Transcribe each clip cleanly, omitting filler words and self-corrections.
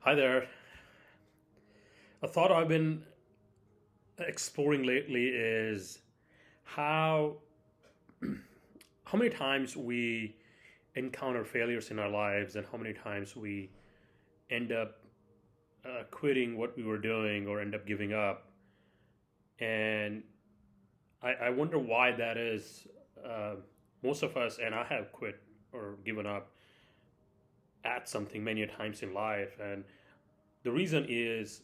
Hi there. A thought I've been exploring lately is how how many times we encounter failures in our lives and how many times we end up quitting what we were doing or end up giving up. And I wonder why that is. Uh, Most of us, and I have quit or given up at something many a times in life. And the reason is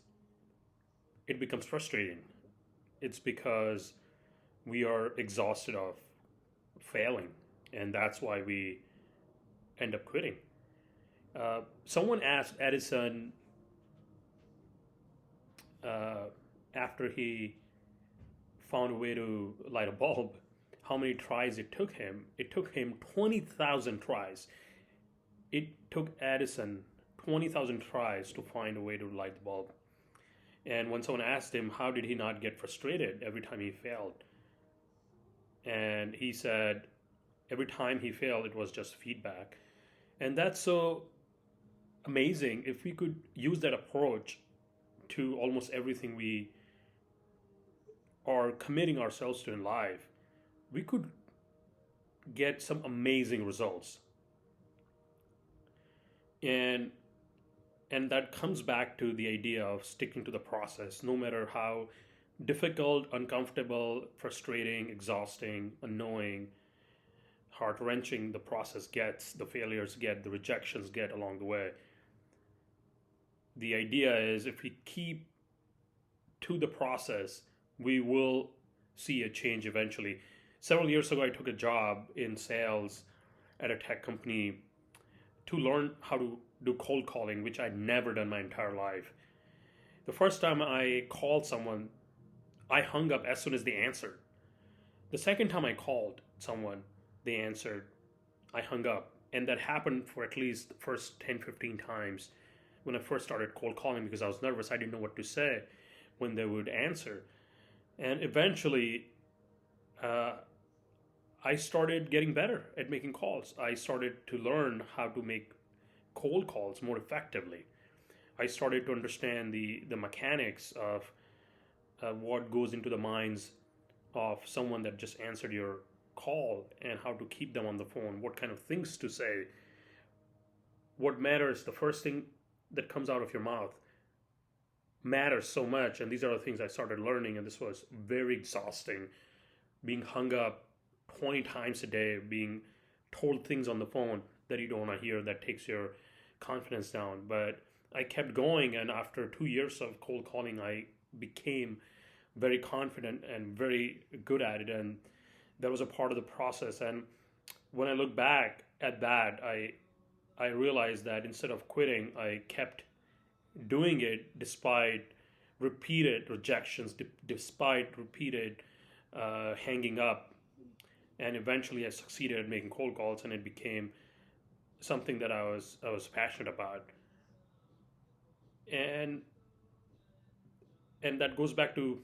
it becomes frustrating. It's because we are exhausted of failing, and that's why we end up quitting. Someone asked Edison uh, after he found a way to light a bulb how many tries it took him. It took him 20,000 tries. It took Edison 20,000 tries to find a way to light the bulb. And when someone asked him, how did he not get frustrated every time he failed? And he said, every time he failed, it was just feedback. And that's so amazing. If we could use that approach to almost everything we are committing ourselves to in life, we could get some amazing results. And that comes back to the idea of sticking to the process, no matter how difficult, uncomfortable, frustrating, exhausting, annoying, heart wrenching the process gets, the failures get, the rejections get along the way. The idea is if we keep to the process, we will see a change eventually. Several years ago, I took a job in sales at a tech company to learn how to do cold calling, which I'd never done my entire life. The first time I called someone, I hung up as soon as they answered. The second time I called someone, they answered, I hung up. And that happened for at least the first 10, 15 times when I first started cold calling because I was nervous. I didn't know what to say when they would answer. And eventually, I started getting better at making calls. I started to learn how to make cold calls more effectively. I started to understand the mechanics of what goes into the minds of someone that just answered your call and how to keep them on the phone, what kind of things to say, what matters, the first thing that comes out of your mouth matters so much. And these are the things I started learning, and this was very exhausting. Being hung up 20 times a day, being told things on the phone that you don't want to hear, that takes your confidence down. But I kept going, and after 2 years of cold calling, I became very confident and very good at it. And that was a part of the process. And when I look back at that, I realized that instead of quitting, I kept doing it despite repeated rejections, despite repeated hanging up. And eventually I succeeded at making cold calls, and it became something that I was passionate about. And that goes back to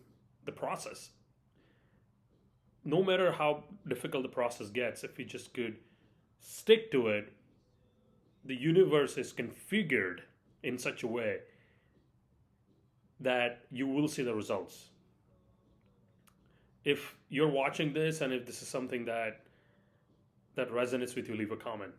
the process. No matter how difficult the process gets, if we just could stick to it, the universe is configured in such a way that you will see the results. If you're watching this and if this is something that resonates with you, leave a comment.